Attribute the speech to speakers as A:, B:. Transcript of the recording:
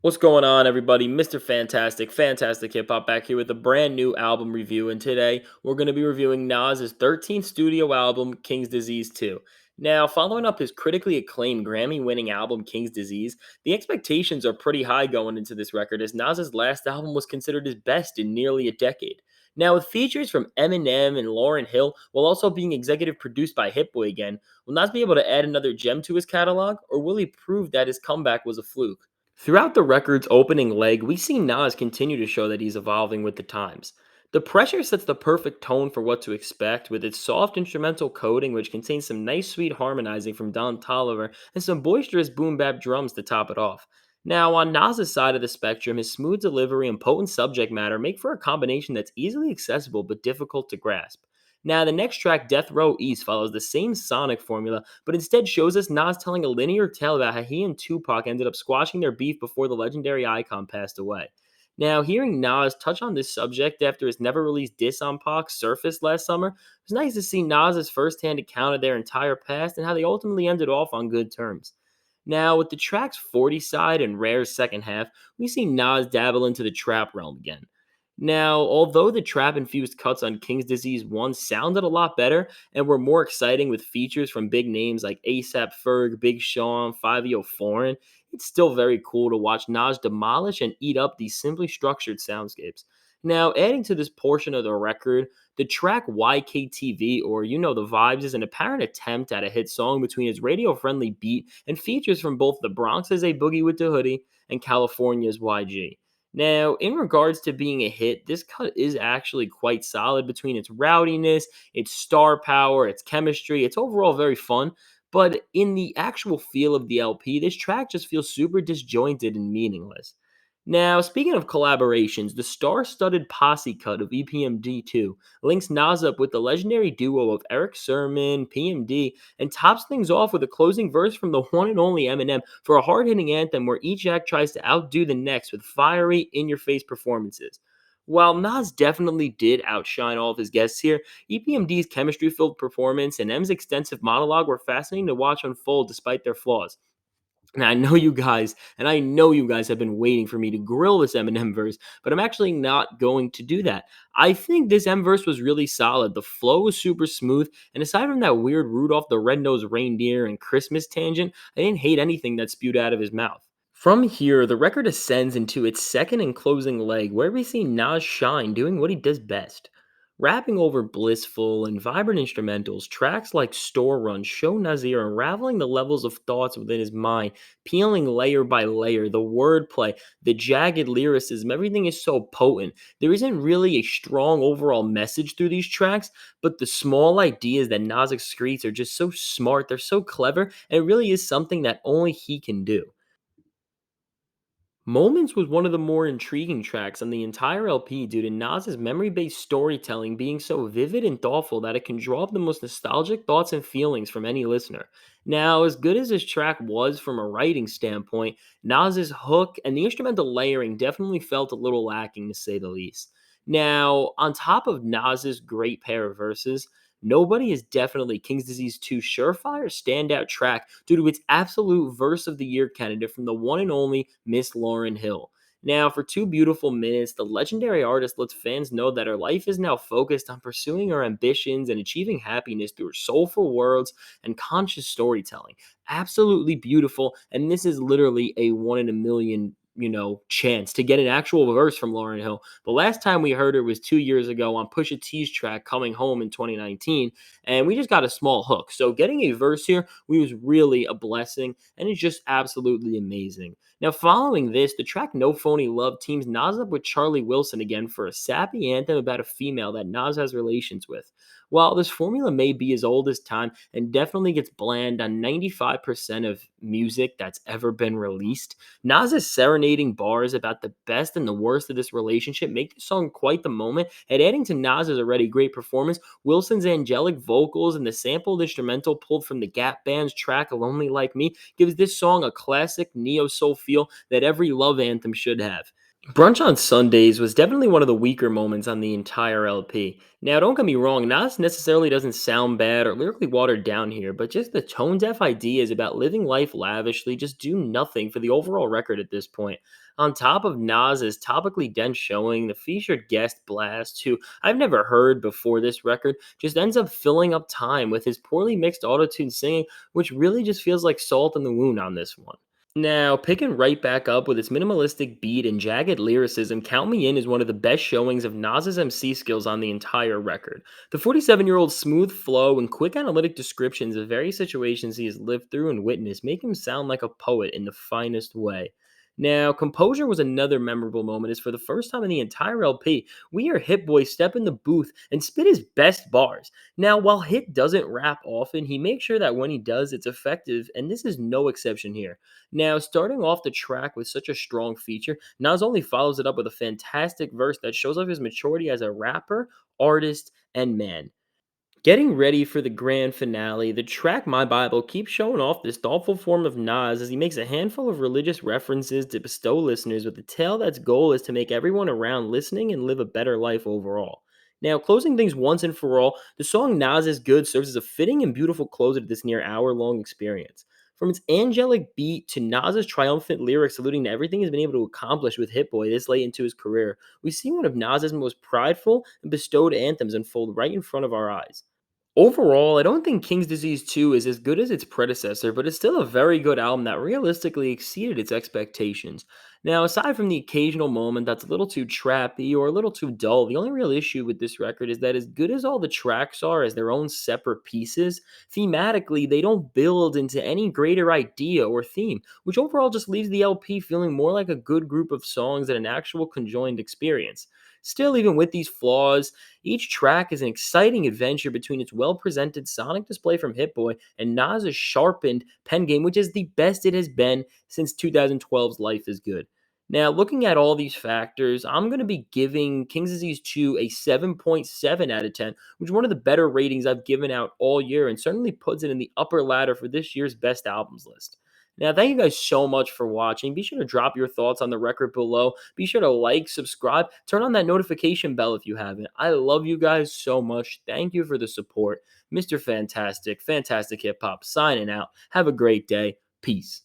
A: What's going on, everybody? Mr. Fantastic Hip Hop back here with a brand new album review. And today we're going to be reviewing Nas's 13th studio album, King's Disease 2. Now, following up his critically acclaimed Grammy winning album, King's Disease, the expectations are pretty high going into this record as Nas's last album was considered his best in nearly a decade. Now, with features from Eminem and Lauryn Hill, while also being executive produced by Hit Boy again, will Nas be able to add another gem to his catalog, or will he prove that his comeback was a fluke? Throughout the record's opening leg, we see Nas continue to show that he's evolving with the times. The pressure sets the perfect tone for what to expect, with its soft instrumental coding, which contains some nice sweet harmonizing from Don Tolliver and some boisterous boom bap drums to top it off. Now, on Nas's side of the spectrum, his smooth delivery and potent subject matter make for a combination that's easily accessible but difficult to grasp. Now, the next track, Death Row East, follows the same sonic formula, but instead shows us Nas telling a linear tale about how he and Tupac ended up squashing their beef before the legendary icon passed away. Now, hearing Nas touch on this subject after his never released diss on Pac surfaced last summer, it was nice to see Nas's firsthand account of their entire past and how they ultimately ended off on good terms. Now, with the track's 40 side and Rare's second half, we see Nas dabble into the trap realm again. Now, although the trap infused cuts on King's Disease 1 sounded a lot better and were more exciting with features from big names like ASAP Ferg, Big Sean, 5 Foreign, it's still very cool to watch Nas demolish and eat up these simply structured soundscapes. Now, adding to this portion of the record, the track YKTV, or You Know the Vibes, is an apparent attempt at a hit song between its radio friendly beat and features from both the Bronx's A Boogie with the Hoodie and California's YG. Now, in regards to being a hit, this cut is actually quite solid between its rowdiness, its star power, its chemistry. It's overall very fun, but in the actual feel of the LP, this track just feels super disjointed and meaningless. Now, speaking of collaborations, the star studded posse cut of EPMD2 links Nas up with the legendary duo of Eric Sermon, PMD, and tops things off with a closing verse from the one and only Eminem for a hard hitting anthem where each act tries to outdo the next with fiery, in your face performances. While Nas definitely did outshine all of his guests here, EPMD's chemistry filled performance and M's extensive monologue were fascinating to watch unfold despite their flaws. And I know you guys have been waiting for me to grill this Eminem verse, but I'm actually not going to do that. I think this M verse was really solid. The flow was super smooth, and aside from that weird Rudolph the Red-Nosed Reindeer and Christmas tangent, I didn't hate anything that spewed out of his mouth. From here, the record ascends into its second and closing leg, where we see Nas shine doing what he does best. Rapping over blissful and vibrant instrumentals, tracks like Store Run show Nazir unraveling the levels of thoughts within his mind, peeling layer by layer, the wordplay, the jagged lyricism, everything is so potent. There isn't really a strong overall message through these tracks, but the small ideas that Nas excretes are just so smart, they're so clever, and it really is something that only he can do. Moments was one of the more intriguing tracks on the entire LP due to Nas's memory based storytelling being so vivid and thoughtful that it can draw up the most nostalgic thoughts and feelings from any listener. Now, as good as this track was from a writing standpoint, Nas's hook and the instrumental layering definitely felt a little lacking to say the least. Now, on top of Nas's great pair of verses, Nobody is definitely King's Disease 2's surefire standout track due to its absolute verse of the year candidate from the one and only Miss Lauryn Hill. Now, for 2 beautiful minutes, the legendary artist lets fans know that her life is now focused on pursuing her ambitions and achieving happiness through her soulful words and conscious storytelling. Absolutely beautiful, and this is literally a one in a million, chance to get an actual verse from Lauryn Hill. The last time we heard her was 2 years ago on Pusha T's track Coming Home in 2019, and we just got a small hook. So getting a verse here was really a blessing, and it's just absolutely amazing. Now, following this, the track No Phony Love teams Nas up with Charlie Wilson again for a sappy anthem about a female that Nas has relations with. While this formula may be as old as time and definitely gets bland on 95% of music that's ever been released, Nas's serenading bars about the best and the worst of this relationship make the song quite the moment, and adding to Nas's already great performance, Wilson's angelic vocals and the sampled instrumental pulled from the Gap Band's track Lonely Like Me gives this song a classic neo-soul feel that every love anthem should have. Brunch on Sundays was definitely one of the weaker moments on the entire LP. Now, don't get me wrong, Nas necessarily doesn't sound bad or lyrically watered down here, but just the tone deaf ideas about living life lavishly just do nothing for the overall record at this point. On top of Nas's topically dense showing, the featured guest Blast, who I've never heard before this record, just ends up filling up time with his poorly mixed autotune singing, which really just feels like salt in the wound on this one. Now, picking right back up with its minimalistic beat and jagged lyricism, Count Me In is one of the best showings of Nas's MC skills on the entire record. The 47-year-old's smooth flow and quick analytic descriptions of various situations he has lived through and witnessed make him sound like a poet in the finest way. Now, composure was another memorable moment, as for the first time in the entire LP, we hear Hit Boy step in the booth and spit his best bars. Now, while Hit doesn't rap often, he makes sure that when he does, it's effective, and this is no exception here. Now, starting off the track with such a strong feature, Nas only follows it up with a fantastic verse that shows off his maturity as a rapper, artist, and man. Getting ready for the grand finale, the track My Bible keeps showing off this thoughtful form of Nas as he makes a handful of religious references to bestow listeners with a tale that's goal is to make everyone around listening and live a better life overall. Now, closing things once and for all, the song Nas is Good serves as a fitting and beautiful closer to this near hour long experience. From its angelic beat to Nas's triumphant lyrics alluding to everything he's been able to accomplish with Hit Boy this late into his career, we see one of Nas's most prideful and bestowed anthems unfold right in front of our eyes. Overall, I don't think King's Disease 2 is as good as its predecessor, but it's still a very good album that realistically exceeded its expectations. Now, aside from the occasional moment that's a little too trappy or a little too dull, the only real issue with this record is that as good as all the tracks are as their own separate pieces, thematically they don't build into any greater idea or theme, which overall just leaves the LP feeling more like a good group of songs than an actual conjoined experience. Still, even with these flaws, each track is an exciting adventure between its well presented sonic display from Hit Boy and Nas's sharpened pen game, which is the best it has been since 2012's Life is Good. Now, looking at all these factors, I'm going to be giving King's Disease 2 a 7.7 out of 10, which is one of the better ratings I've given out all year and certainly puts it in the upper ladder for this year's best albums list. Now, thank you guys so much for watching. Be sure to drop your thoughts on the record below. Be sure to like, subscribe, turn on that notification bell if you haven't. I love you guys so much. Thank you for the support. Mr. Fantastic, Fantastic Hip Hop, signing out. Have a great day. Peace.